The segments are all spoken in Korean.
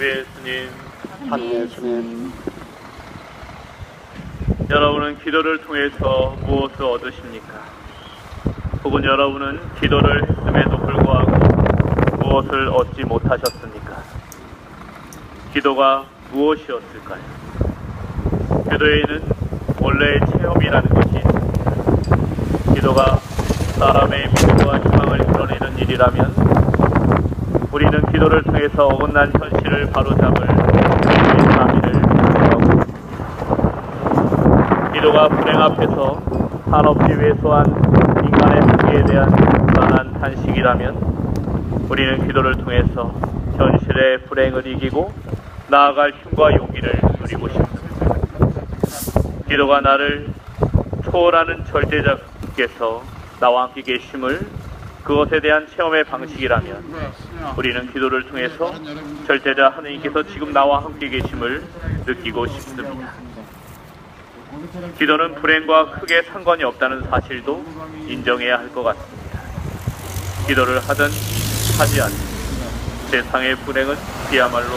주의 예수님, 참 예수님, 여러분은 기도를 통해서 무엇을 얻으십니까? 혹은 여러분은 기도를 했음에도 불구하고 무엇을 얻지 못하셨습니까? 기도가 무엇이었을까요? 기도에는 원래의 체험이라는 것이 있습니다. 기도가 사람의 믿음과 희망을 드러내는 일이라면 우리는 기도를 통해서 어긋난 현실을 바로잡을 자비를 요구하고, 기도가 불행 앞에서 한없이 왜소한 인간의 한계에 대한 불안한 탄식이라면 우리는 기도를 통해서 현실의 불행을 이기고 나아갈 힘과 용기를 누리고 싶습니다. 기도가 나를 초월하는 절대자께서 나와 함께 계심을, 그것에 대한 체험의 방식이라면 우리는 기도를 통해서 절대자 하느님께서 지금 나와 함께 계심을 느끼고 싶습니다. 기도는 불행과 크게 상관이 없다는 사실도 인정해야 할 것 같습니다. 기도를 하든 하지 않든 세상의 불행은 그야말로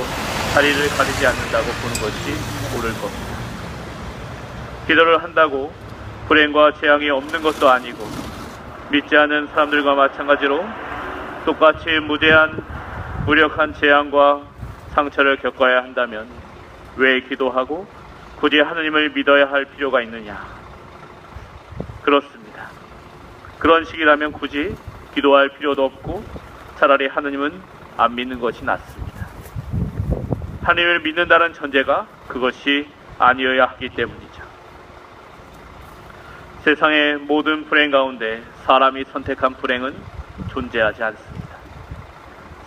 다리를 가리지 않는다고 보는 것이 옳을 겁니다. 기도를 한다고 불행과 재앙이 없는 것도 아니고, 믿지 않는 사람들과 마찬가지로 똑같이 무력한 재앙과 상처를 겪어야 한다면 왜 기도하고 굳이 하느님을 믿어야 할 필요가 있느냐? 그렇습니다. 그런 식이라면 굳이 기도할 필요도 없고 차라리 하느님은 안 믿는 것이 낫습니다. 하느님을 믿는다는 전제가 그것이 아니어야 하기 때문이죠. 세상의 모든 불행 가운데 사람이 선택한 불행은 존재하지 않습니다.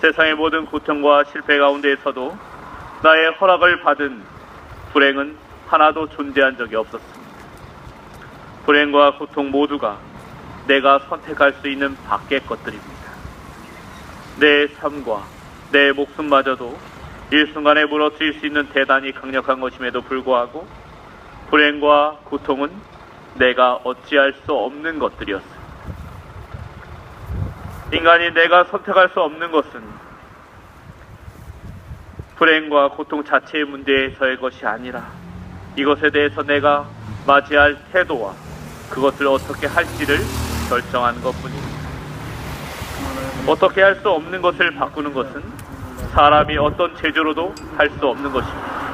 세상의 모든 고통과 실패 가운데에서도 나의 허락을 받은 불행은 하나도 존재한 적이 없었습니다. 불행과 고통 모두가 내가 선택할 수 있는 밖의 것들입니다. 내 삶과 내 목숨마저도 일순간에 무너뜨릴 수 있는 대단히 강력한 것임에도 불구하고 불행과 고통은 내가 어찌할 수 없는 것들이었습니다. 인간이 내가 선택할 수 없는 것은 불행과 고통 자체의 문제에서의 것이 아니라 이것에 대해서 내가 맞이할 태도와 그것을 어떻게 할지를 결정하는 것뿐입니다. 어떻게 할 수 없는 것을 바꾸는 것은 사람이 어떤 재주로도 할 수 없는 것입니다.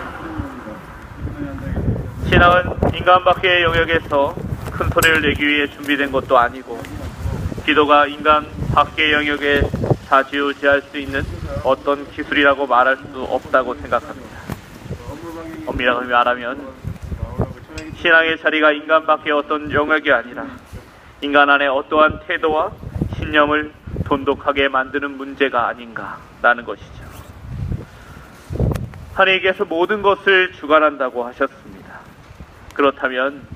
신앙은 인간 밖의 영역에서 큰 소리를 내기 위해 준비된 것도 아니고, 기도가 인간 밖의 영역에 좌지우지할 수 있는 어떤 기술이라고 말할 수 없다고 생각합니다. 엄밀하게 말하면 신앙의 자리가 인간 밖의 어떤 영역이 아니라 인간 안에 어떠한 태도와 신념을 돈독하게 만드는 문제가 아닌가라는 것이죠. 하느님께서 모든 것을 주관한다고 하셨습니다. 그렇다면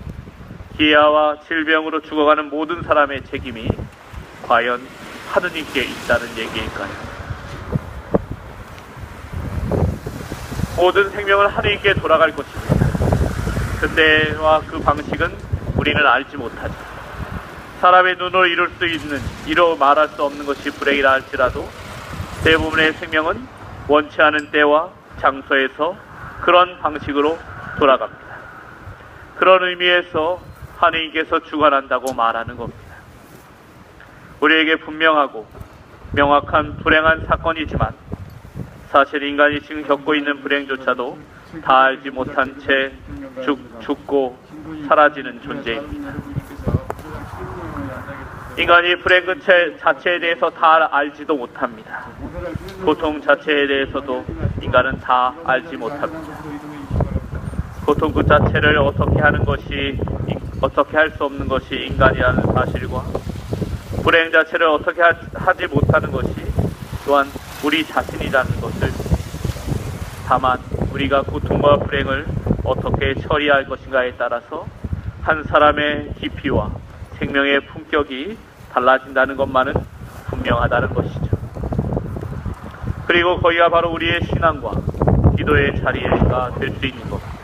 기아와 질병으로 죽어가는 모든 사람의 책임이 과연 하느님께 있다는 얘기일까요? 모든 생명은 하느님께 돌아갈 것입니다. 그때와 그 방식은 우리는 알지 못하죠. 사람의 눈으로 이루 말할 수 없는 것이 불행이라 할지라도 대부분의 생명은 원치 않은 때와 장소에서 그런 방식으로 돌아갑니다. 그런 의미에서 하느님께서 주관한다고 말하는 겁니다. 우리에게 분명하고 명확한 불행한 사건이지만 사실 인간이 지금 겪고 있는 불행조차도 다 알지 못한 채 죽고 사라지는 존재입니다. 인간이 불행 그 자체에 대해서 다 알지도 못합니다. 고통 자체에 대해서도 인간은 다 알지 못합니다. 고통 그 자체를 어떻게 할 수 없는 것이 인간이라는 사실과 불행 자체를 어떻게 하지 못하는 것이 또한 우리 자신이라는 것을, 다만 우리가 고통과 불행을 어떻게 처리할 것인가에 따라서 한 사람의 깊이와 생명의 품격이 달라진다는 것만은 분명하다는 것이죠. 그리고 거기가 바로 우리의 신앙과 기도의 자리가 될 수 있는 겁니다.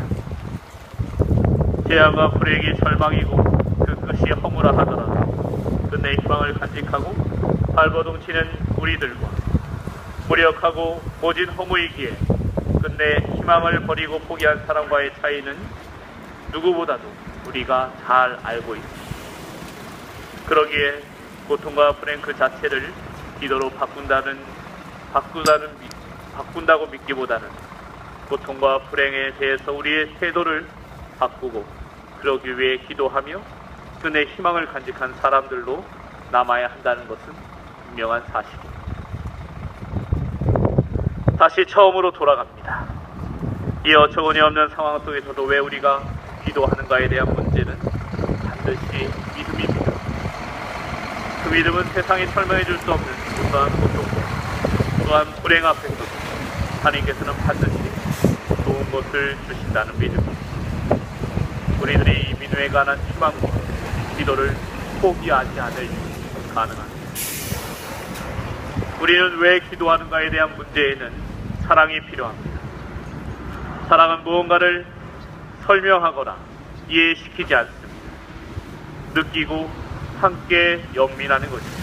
재앙과 불행이 절망이고 그 끝이 허무라 하더라도 끝내 희망을 간직하고 발버둥 치는 우리들과 무력하고 모진 허무이기에 끝내 희망을 버리고 포기한 사람과의 차이는 누구보다도 우리가 잘 알고 있습니다. 그러기에 고통과 불행 그 자체를 기도로 바꾼다고 믿기보다는 고통과 불행에 대해서 우리의 태도를 바꾸고 그러기 위해 기도하며 끝내 희망을 간직한 사람들로 남아야 한다는 것은 분명한 사실입니다. 다시 처음으로 돌아갑니다. 이 어처구니 없는 상황 속에서도 왜 우리가 기도하는가에 대한 문제는 반드시 믿음입니다. 그 믿음은 세상이 설명해 줄 수 없는 무수한 고통과 또한 불행 앞에서도 하나님께서는 반드시 좋은 것을 주신다는 믿음입니다. 우리들이 이 믿음에 관한 희망과 기도를 포기하지 않을 수 가능합니다. 우리는 왜 기도하는가에 대한 문제에는 사랑이 필요합니다. 사랑은 무언가를 설명하거나 이해시키지 않습니다. 느끼고 함께 연민하는 것입니다.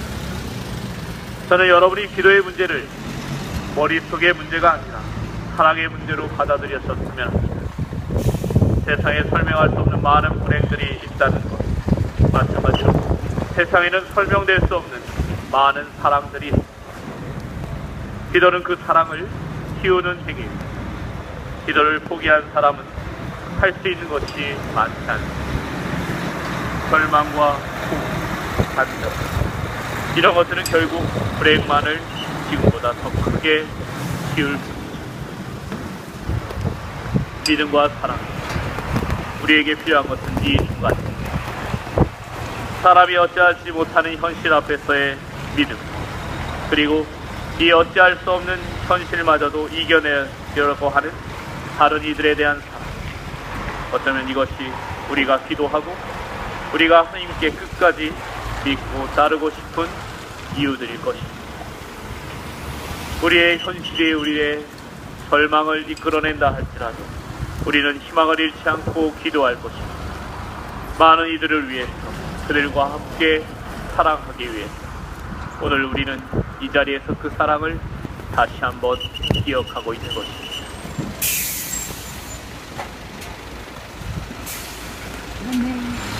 저는 여러분이 기도의 문제를 머릿속의 문제가 아니라 사랑의 문제로 받아들였었으면 합니다. 세상에 설명할 수 없는 많은 불행들이 있다는 것, 마찬가지로 세상에는 설명될 수 없는 많은 사랑들이 있습니다. 기도는 그 사랑을 키우는 행위입니다. 기도를 포기한 사람은 할 수 있는 것이 많지 않습니다. 절망과 고통, 간절, 이런 것들은 결국 불행만을 지금보다 더 크게 키울 뿐이죠. 믿음과 사랑, 우리에게 필요한 것은 이 두 가지입니다. 사람이 어찌하지 못하는 현실 앞에서의 믿음, 그리고 이 어찌할 수 없는 현실마저도 이겨내려고 하는 다른 이들에 대한 사랑. 어쩌면 이것이 우리가 기도하고 우리가 하나님께 끝까지 믿고 따르고 싶은 이유들일 것입니다. 우리의 현실이 우리의 절망을 이끌어낸다 할지라도 우리는 희망을 잃지 않고 기도할 것입니다. 많은 이들을 위해서, 그들과 함께 사랑하기 위해서 오늘 우리는 이 자리에서 그 사랑을 다시 한번 기억하고 있는 것입니다. 아멘.